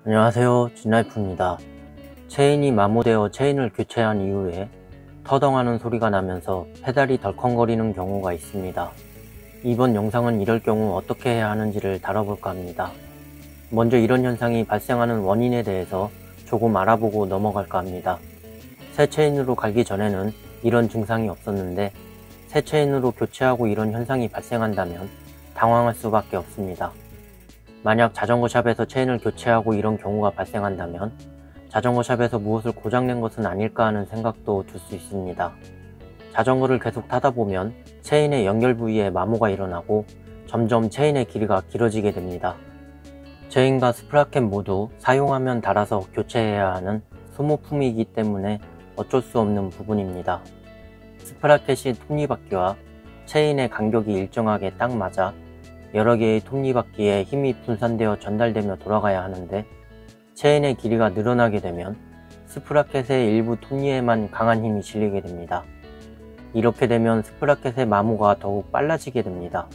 안녕하세요, 진라이프입니다. 체인이 마모되어 체인을 교체한 이후에 터덩하는 소리가 나면서 페달이 덜컹거리는 경우가 있습니다. 이번 영상은 이럴 경우 어떻게 해야 하는지를 다뤄볼까 합니다. 먼저 이런 현상이 발생하는 원인에 대해서 조금 알아보고 넘어갈까 합니다. 새 체인으로 갈기 전에는 이런 증상이 없었는데 새 체인으로 교체하고 이런 현상이 발생한다면 당황할 수밖에 없습니다. 만약 자전거샵에서 체인을 교체하고 이런 경우가 발생한다면 자전거샵에서 무엇을 고장낸 것은 아닐까 하는 생각도 들 수 있습니다. 자전거를 계속 타다 보면 체인의 연결 부위에 마모가 일어나고 점점 체인의 길이가 길어지게 됩니다. 체인과 스프라켓 모두 사용하면 닳아서 교체해야 하는 소모품이기 때문에 어쩔 수 없는 부분입니다. 스프라켓이 톱니바퀴와 체인의 간격이 일정하게 딱 맞아 여러 개의 톱니바퀴에 힘이 분산되어 전달되며 돌아가야 하는데 체인의 길이가 늘어나게 되면 스프라켓의 일부 톱니에만 강한 힘이 실리게 됩니다. 이렇게 되면 스프라켓의 마모가 더욱 빨라지게 됩니다.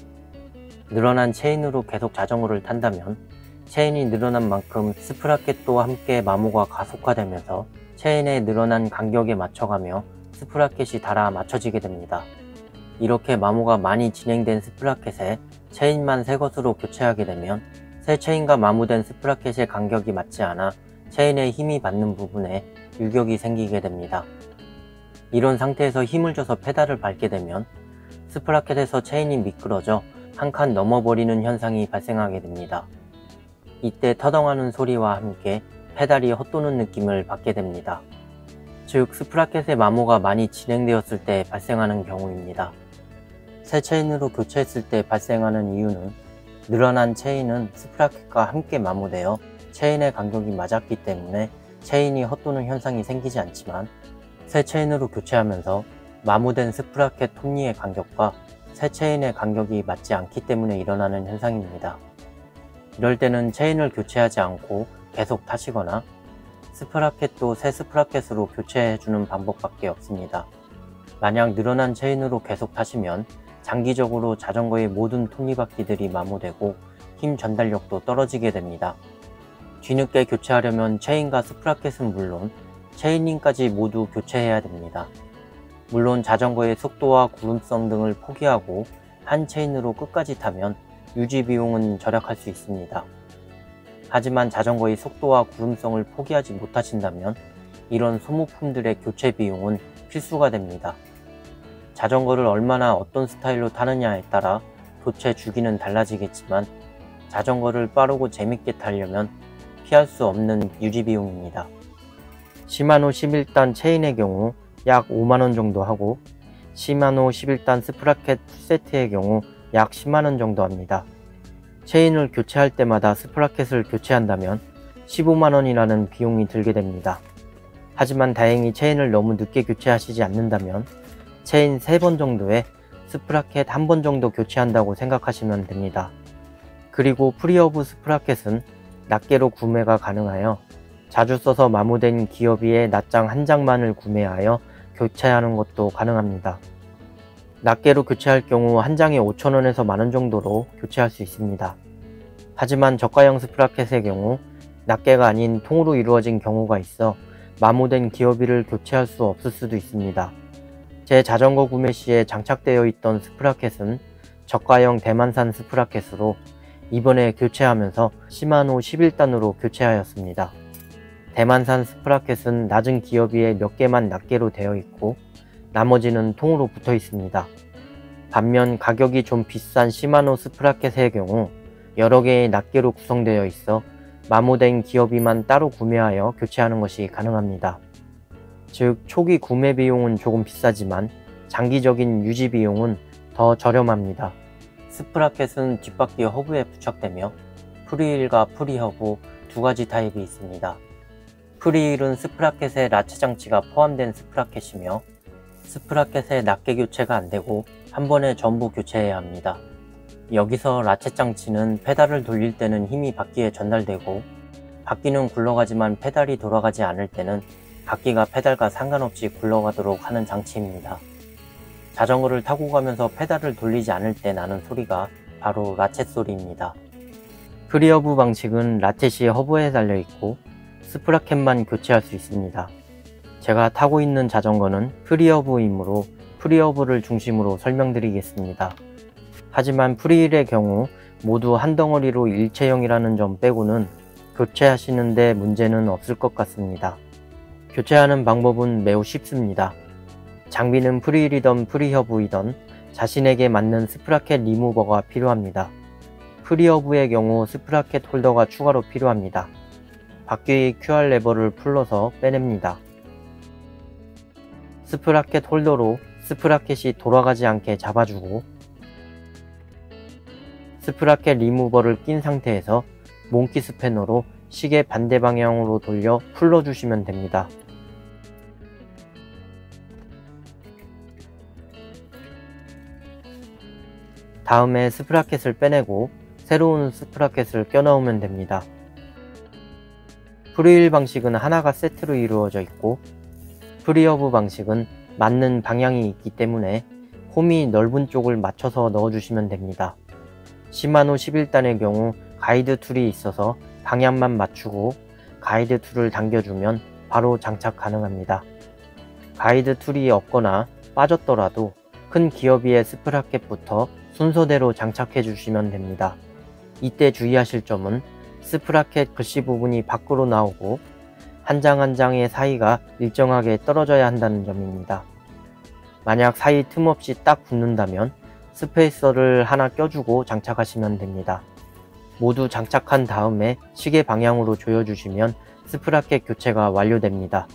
늘어난 체인으로 계속 자전거를 탄다면 체인이 늘어난 만큼 스프라켓도 함께 마모가 가속화되면서 체인의 늘어난 간격에 맞춰가며 스프라켓이 닳아 맞춰지게 됩니다. 이렇게 마모가 많이 진행된 스프라켓에 체인만 새 것으로 교체하게 되면 새 체인과 마모된 스프라켓의 간격이 맞지 않아 체인에 힘이 받는 부분에 유격이 생기게 됩니다. 이런 상태에서 힘을 줘서 페달을 밟게 되면 스프라켓에서 체인이 미끄러져 한 칸 넘어버리는 현상이 발생하게 됩니다. 이때 터덩하는 소리와 함께 페달이 헛도는 느낌을 받게 됩니다. 즉 스프라켓의 마모가 많이 진행되었을 때 발생하는 경우입니다. 새 체인으로 교체했을 때 발생하는 이유는 늘어난 체인은 스프라켓과 함께 마모되어 체인의 간격이 맞았기 때문에 체인이 헛도는 현상이 생기지 않지만 새 체인으로 교체하면서 마모된 스프라켓 톱니의 간격과 새 체인의 간격이 맞지 않기 때문에 일어나는 현상입니다. 이럴 때는 체인을 교체하지 않고 계속 타시거나 스프라켓도 새 스프라켓으로 교체해주는 방법밖에 없습니다. 만약 늘어난 체인으로 계속 타시면 장기적으로 자전거의 모든 톱니바퀴들이 마모되고 힘 전달력도 떨어지게 됩니다. 뒤늦게 교체하려면 체인과 스프라켓은 물론 체인링까지 모두 교체해야 됩니다. 물론 자전거의 속도와 구름성 등을 포기하고 한 체인으로 끝까지 타면 유지 비용은 절약할 수 있습니다. 하지만 자전거의 속도와 구름성을 포기하지 못하신다면 이런 소모품들의 교체 비용은 필수가 됩니다. 자전거를 얼마나 어떤 스타일로 타느냐에 따라 교체 주기는 달라지겠지만 자전거를 빠르고 재밌게 타려면 피할 수 없는 유지 비용입니다. 시마노 11단 체인의 경우 약 5만원 정도 하고 시마노 11단 스프라켓 풀세트의 경우 약 10만원 정도 합니다. 체인을 교체할 때마다 스프라켓을 교체한다면 15만원이라는 비용이 들게 됩니다. 하지만 다행히 체인을 너무 늦게 교체하시지 않는다면 체인 3번 정도에 스프라켓 1번 정도 교체한다고 생각하시면 됩니다. 그리고 프리허브 스프라켓은 낱개로 구매가 가능하여 자주 써서 마모된 기어비에 낱장 한 장만을 구매하여 교체하는 것도 가능합니다. 낱개로 교체할 경우 한 장에 5,000원에서 만원 정도로 교체할 수 있습니다. 하지만 저가형 스프라켓의 경우 낱개가 아닌 통으로 이루어진 경우가 있어 마모된 기어비를 교체할 수 없을 수도 있습니다. 제 자전거 구매 시에 장착되어 있던 스프라켓은 저가형 대만산 스프라켓으로 이번에 교체하면서 시마노 11단으로 교체하였습니다. 대만산 스프라켓은 낮은 기어비에 몇 개만 낱개로 되어 있고 나머지는 통으로 붙어 있습니다. 반면 가격이 좀 비싼 시마노 스프라켓의 경우 여러 개의 낱개로 구성되어 있어 마모된 기어비만 따로 구매하여 교체하는 것이 가능합니다. 즉 초기 구매 비용은 조금 비싸지만 장기적인 유지 비용은 더 저렴합니다. 스프라켓은 뒷바퀴 허브에 부착되며 프리휠과 프리허브 두 가지 타입이 있습니다. 프리휠은 스프라켓에 라체 장치가 포함된 스프라켓이며 스프라켓의 낱개 교체가 안되고 한 번에 전부 교체해야 합니다. 여기서 라체 장치는 페달을 돌릴 때는 힘이 바퀴에 전달되고 바퀴는 굴러가지만 페달이 돌아가지 않을 때는 바퀴가 페달과 상관없이 굴러가도록 하는 장치입니다. 자전거를 타고 가면서 페달을 돌리지 않을 때 나는 소리가 바로 라쳇 소리입니다. 프리허브 방식은 라쳇이 허브에 달려있고 스프라켓만 교체할 수 있습니다. 제가 타고 있는 자전거는 프리허브이므로 프리허브를 중심으로 설명드리겠습니다. 하지만 프리힐의 경우 모두 한 덩어리로 일체형이라는 점 빼고는 교체하시는데 문제는 없을 것 같습니다. 교체하는 방법은 매우 쉽습니다. 장비는 프리힐이던 프리허브이던 자신에게 맞는 스프라켓 리무버가 필요합니다. 프리허브의 경우 스프라켓 홀더가 추가로 필요합니다. 바퀴의 QR 레버를 풀러서 빼냅니다. 스프라켓 홀더로 스프라켓이 돌아가지 않게 잡아주고 스프라켓 리무버를 낀 상태에서 몽키 스패너로 시계 반대 방향으로 돌려 풀러주시면 됩니다. 다음에 스프라켓을 빼내고 새로운 스프라켓을 껴넣으면 됩니다. 프리힐 방식은 하나가 세트로 이루어져 있고 프리허브 방식은 맞는 방향이 있기 때문에 홈이 넓은 쪽을 맞춰서 넣어주시면 됩니다. 시마노 11단의 경우 가이드 툴이 있어서 방향만 맞추고 가이드 툴을 당겨주면 바로 장착 가능합니다. 가이드 툴이 없거나 빠졌더라도 큰 기어비의 스프라켓부터 순서대로 장착해 주시면 됩니다. 이때 주의하실 점은 스프라켓 글씨 부분이 밖으로 나오고 한 장 한 장의 사이가 일정하게 떨어져야 한다는 점입니다. 만약 사이 틈 없이 딱 붙는다면 스페이서를 하나 껴주고 장착하시면 됩니다. 모두 장착한 다음에 시계 방향으로 조여주시면 스프라켓 교체가 완료됩니다.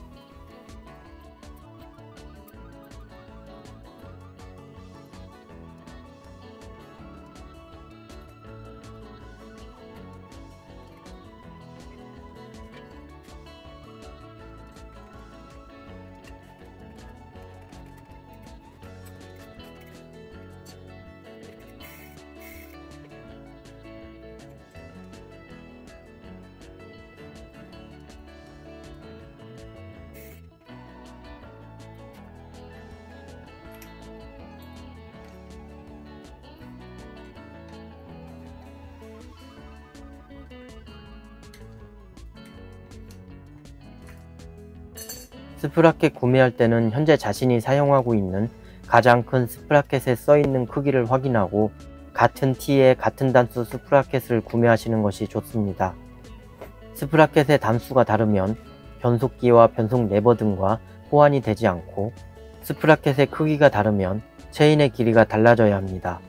스프라켓 구매할 때는 현재 자신이 사용하고 있는 가장 큰 스프라켓에 써있는 크기를 확인하고 같은 티에 같은 단수 스프라켓을 구매하시는 것이 좋습니다. 스프라켓의 단수가 다르면 변속기와 변속 레버 등과 호환이 되지 않고 스프라켓의 크기가 다르면 체인의 길이가 달라져야 합니다.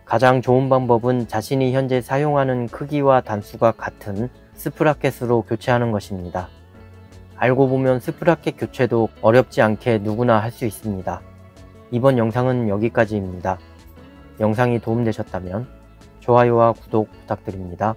가장 좋은 방법은 자신이 현재 사용하는 크기와 단수가 같은 스프라켓으로 교체하는 것입니다. 알고 보면 스프라켓 교체도 어렵지 않게 누구나 할 수 있습니다. 이번 영상은 여기까지입니다. 영상이 도움되셨다면 좋아요와 구독 부탁드립니다.